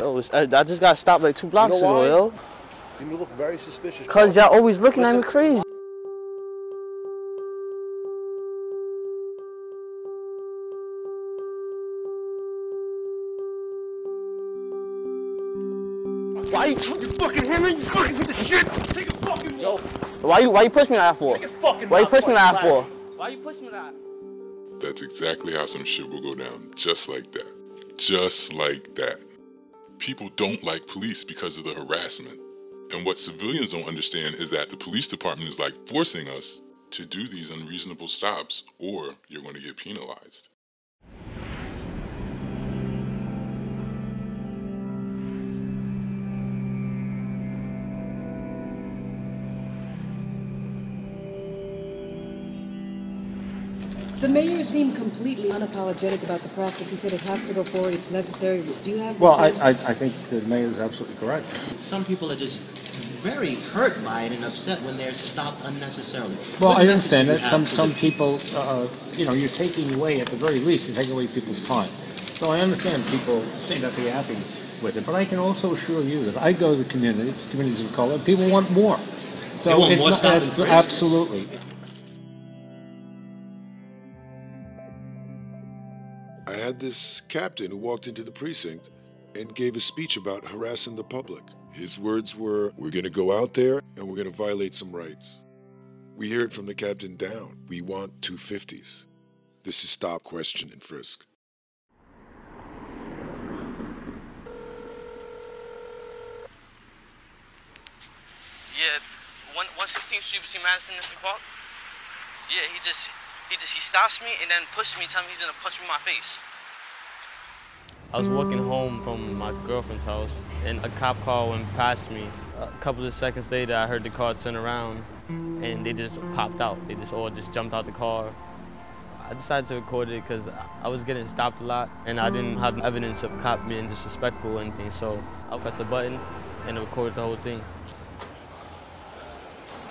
Yo, I just got stopped like 2 blocks ago, yo. You look very suspicious. Cause y'all always looking at me crazy. Why you fucking hear me? You fucking with the shit. Take a fucking walk. Why you push me like that for? Why you push me like that for? Why you push me like that? That's exactly how some shit will go down. Just like that. Just like that. People don't like police because of the harassment. And what civilians don't understand is that the police department is like forcing us to do these unreasonable stops, or you're going to get penalized. The mayor seemed completely unapologetic about the practice. He said it has to go forward, it's necessary. Do you have the same? I think the mayor is absolutely correct. Some people are just very hurt by it and upset when they're stopped unnecessarily. Well, I understand that. Some people, you're taking away, at the very least, you're taking away people's time. So I understand people may not be happy with it, but I can also assure you that I go to the communities of color, people want more. So they want more stop and frisk. Absolutely. I had this captain who walked into the precinct and gave a speech about harassing the public. His words were, "We're going to go out there and we're going to violate some rights." We hear it from the captain down. We want 250s. This is stop, question, and frisk. Yeah, 116th Street between Madison and Free Park. Yeah, he stops me and then pushes me, telling me he's gonna punch me in my face. I was walking home from my girlfriend's house and a cop car went past me. A couple of seconds later, I heard the car turn around and they just popped out. They just all jumped out the car. I decided to record it because I was getting stopped a lot and I didn't have evidence of cop being disrespectful or anything, so I pressed the button and recorded the whole thing.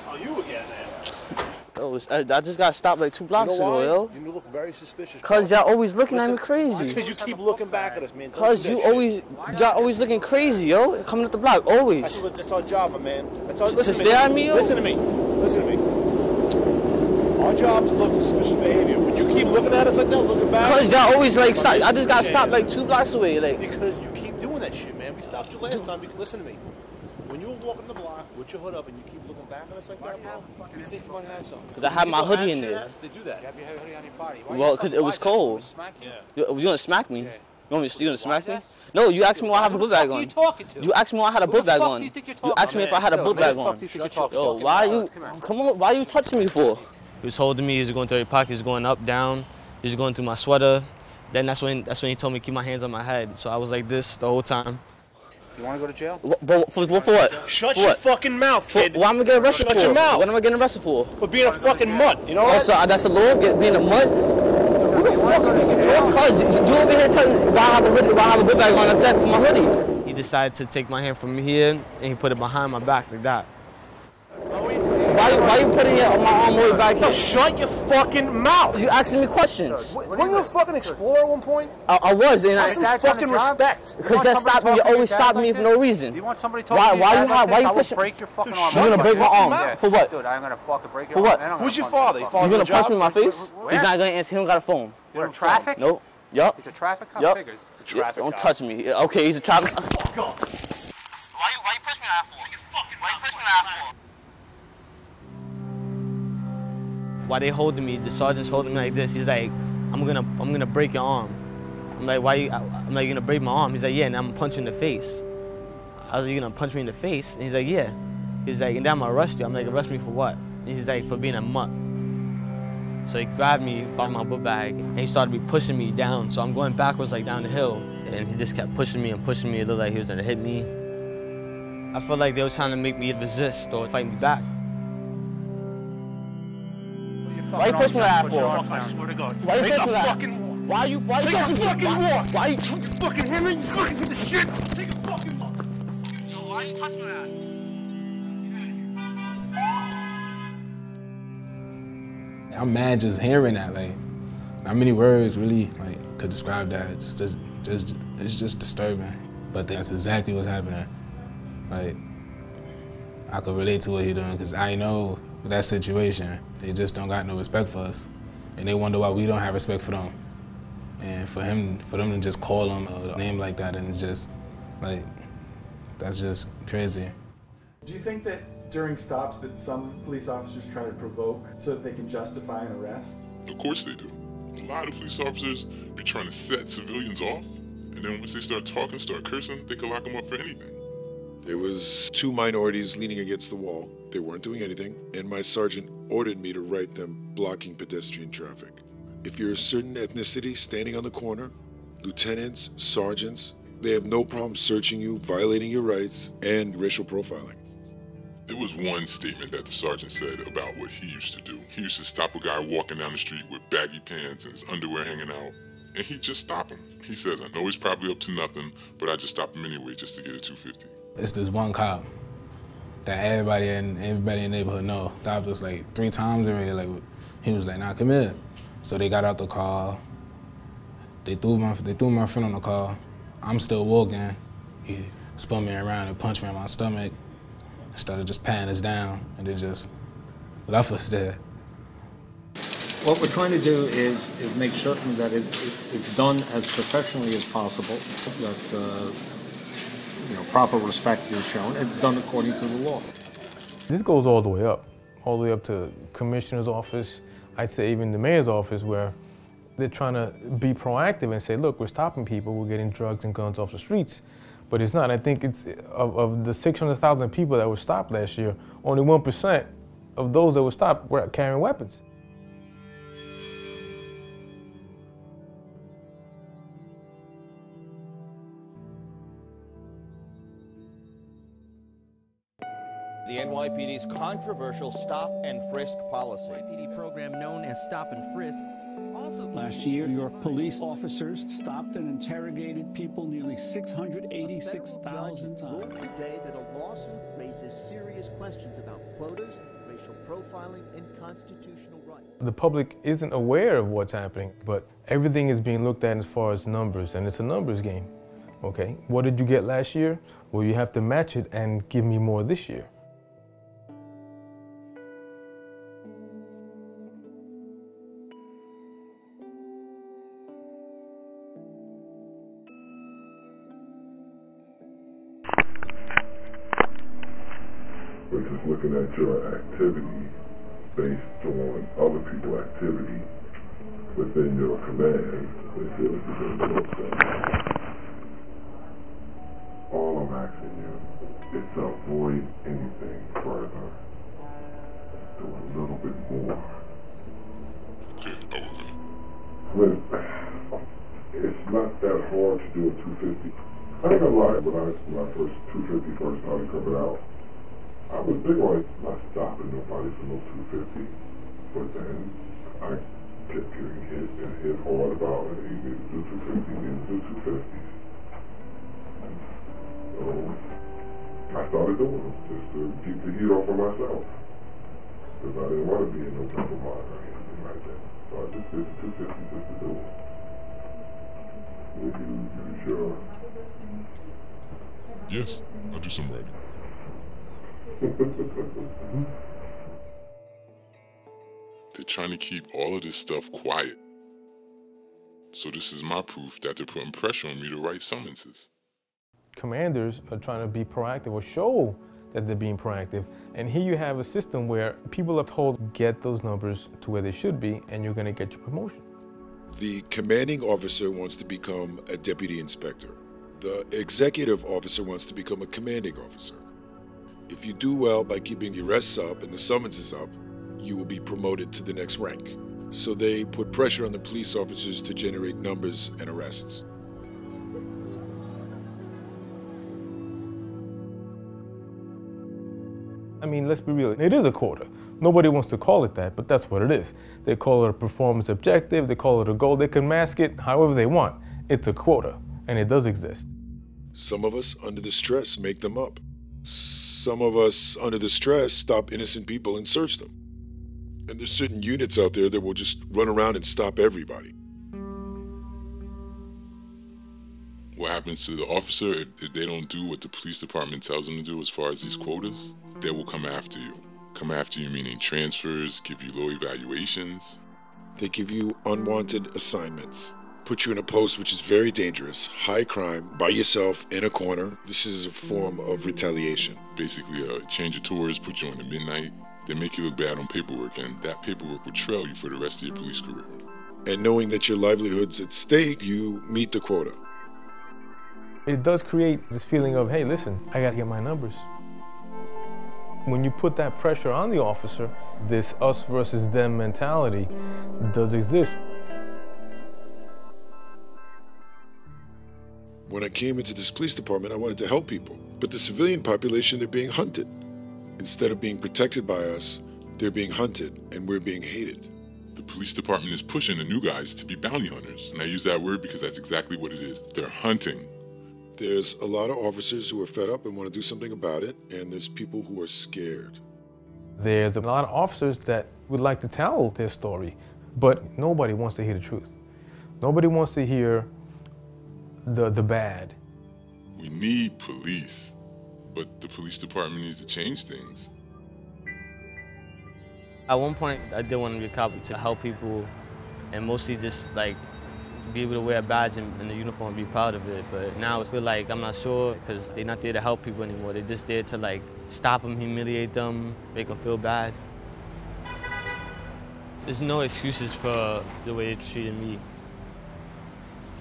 Oh, you again, man. Yo, I just got stopped like 2 blocks ago, yo. You look very suspicious. Cause y'all always looking at me crazy. Because you keep looking back at us, man. Cause y'all always looking crazy, yo. Coming up the block, always. That's our job, my man. To stare at me, yo? Listen to me. Listen to me. Our job is to look for suspicious behavior. When you keep looking at us like that, looking back. Cause y'all always like stop. I just got stopped like 2 blocks away, like. Because you keep doing that shit, man. We stopped you last time. Listen to me. When you were walking the block with your hood up and you keep looking back at us like that, bro, you think you might have something. Because I had my hoodie in there. They do that. You have your hoodie on your body. Well, because it was cold. You gonna smack me? You gonna smack me? No, you asked me why I have a book bag on. You asked me why I had a book bag on. You asked me if I had a book bag on. Yo, why you? Come on, why you touching me for? He was holding me. He was going through every pocket. He was going up, down. He was going through my sweater. Then that's when he told me to keep my hands on my head. So I was like this the whole time. You want to go to jail? For what? Shut your fucking mouth, kid. What am I getting arrested for? Shut your mouth. What am I getting arrested for? For being a fucking mutt, you know what? Oh, so that's a law? Being a mutt? Who the fuck are you talking? Cause you over here telling me why I have a hoodie, why I have a book bag on except for my hoodie. He decided to take my hand from here and he put it behind my back like that. Why you putting it on my arm way back here? Shut your fucking mouth! You asking me questions. Weren't you a fucking explorer at one point? I was, and Have some fucking respect. Because that stopped me. You always stop me for no reason. You want somebody talking to you? Why you pushing? Break your fucking arm. You're gonna break my arm. For what? Dude, I'm gonna fucking break your arm. For what? Who's your father? He's gonna punch me in my face? He's not gonna answer. He don't got a phone. You're in traffic? Nope. Yup. He's a traffic cop? Yup. Figures. Don't touch me. Okay, he's a traffic cop. Why you push me like that for? Why you push me like that for? Why they holding me? The sergeant's holding me like this. He's like, I'm gonna break your arm. I'm like, why you? I'm like, you gonna break my arm? He's like, yeah, and I'm gonna punch you in the face. I was like, you gonna punch me in the face? And he's like, yeah. He's like, and then I'm gonna arrest you. I'm like, arrest me for what? And he's like, for being a mutt. So he grabbed me by my book bag and he started pushing me down. So I'm going backwards like down the hill, and he just kept pushing me and pushing me. It looked like he was gonna hit me. I felt like they were trying to make me resist or fight me back. Why you push me like that for? I swear to God. Why you push me like that? Why you Take a fucking walk. Why you fucking hear me? You fucking with the shit. Take a fucking walk. Yo, why you touch me like that? I'm mad just hearing that. Like, not many words really could describe that. It's just disturbing. But that's exactly what's happening. Like, I could relate to what he's doing because I know that situation. They just don't got no respect for us. And they wonder why we don't have respect for them. And for them to just call him a name like that and just, like, that's just crazy. Do you think that during stops that some police officers try to provoke so that they can justify an arrest? Of course they do. A lot of police officers be trying to set civilians off, and then once they start talking, start cursing, they can lock them up for anything. There was 2 minorities leaning against the wall. They weren't doing anything, and my sergeant ordered me to write them blocking pedestrian traffic. If you're a certain ethnicity standing on the corner, lieutenants, sergeants, they have no problem searching you, violating your rights, and racial profiling. There was one statement that the sergeant said about what he used to do. He used to stop a guy walking down the street with baggy pants and his underwear hanging out, and he'd just stop him. He says, I know he's probably up to nothing, but I just stop him anyway just to get a 250. It's this one cop that everybody in the neighborhood know. Stopped us like 3 times already. Like, he was like, nah, come here. So they got out the car. They threw my friend on the car. I'm still walking. He spun me around and punched me in my stomach. Started just patting us down, and they just left us there. What we're trying to do is make certain that it's done as professionally as possible, that proper respect is shown. It's done according to the law. This goes all the way up to commissioner's office. I'd say even the mayor's office, where they're trying to be proactive and say, look, we're stopping people, we're getting drugs and guns off the streets. But it's not. I think it's of the 600,000 people that were stopped last year, only 1% of those that were stopped were carrying weapons. The NYPD's controversial stop and frisk policy. NYPD program known as Stop and Frisk. Also, last year, New York police officers stopped and interrogated people nearly 686,000 times. Today that a lawsuit raises serious questions about quotas, racial profiling, and constitutional rights. The public isn't aware of what's happening, but everything is being looked at as far as numbers, and it's a numbers game. Okay, what did you get last year? Well, you have to match it and give me more this year. We're just looking at your activity based on other people's activity within your command. They feel like you're doing your thing. All I'm asking you is to avoid anything further. Do a little bit more. Okay, when it's not that hard to do a 250. I ain't gonna lie, when my first 250 first started coming out, I was big on not stopping nobody for no 250, but then I kept getting hit and hit hard about it. You need to do 250, you need to do 250. So I started doing them just to keep the heat off of myself, because I didn't want to be in no trouble or anything like that. So I just did the 250 just to do it. Will you use your... Yes, I'll do some writing. They're trying to keep all of this stuff quiet. So this is my proof that they're putting pressure on me to write summonses. Commanders are trying to be proactive or show that they're being proactive. And here you have a system where people are told, get those numbers to where they should be, and you're going to get your promotion. The commanding officer wants to become a deputy inspector. The executive officer wants to become a commanding officer. If you do well by keeping the arrests up and the summonses up, you will be promoted to the next rank. So they put pressure on the police officers to generate numbers and arrests. I mean, let's be real, it is a quota. Nobody wants to call it that, but that's what it is. They call it a performance objective, they call it a goal, they can mask it however they want. It's a quota, and it does exist. Some of us, under the stress, make them up. Some of us, under the stress, stop innocent people and search them. And there's certain units out there that will just run around and stop everybody. What happens to the officer if they don't do what the police department tells them to do as far as these quotas? They will come after you. Come after you meaning transfers, give you low evaluations. They give you unwanted assignments, put you in a post which is very dangerous, high crime, by yourself, in a corner. This is a form of retaliation. Basically, change your tours, put you on the midnight. They make you look bad on paperwork, and that paperwork will trail you for the rest of your police career. And knowing that your livelihood's at stake, you meet the quota. It does create this feeling of, hey, listen, I gotta get my numbers. When you put that pressure on the officer, this us versus them mentality does exist. When I came into this police department, I wanted to help people. But the civilian population, they're being hunted. Instead of being protected by us, they're being hunted, and we're being hated. The police department is pushing the new guys to be bounty hunters. And I use that word because that's exactly what it is. They're hunting. There's a lot of officers who are fed up and want to do something about it, and there's people who are scared. There's a lot of officers that would like to tell their story, but nobody wants to hear the truth. Nobody wants to hear the bad. We need police, but the police department needs to change things. At one point, I did want to be a cop to help people and mostly just like be able to wear a badge and the uniform and be proud of it. But now I feel like I'm not sure because they're not there to help people anymore. They're just there to like stop them, humiliate them, make them feel bad. There's no excuses for the way they treated me.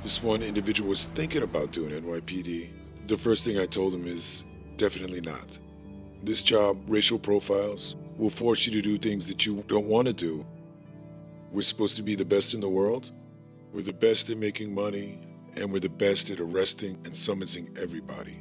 This one individual was thinking about doing NYPD. The first thing I told him is definitely not. This job, racial profiles, will force you to do things that you don't want to do. We're supposed to be the best in the world. We're the best at making money, and we're the best at arresting and summoning everybody.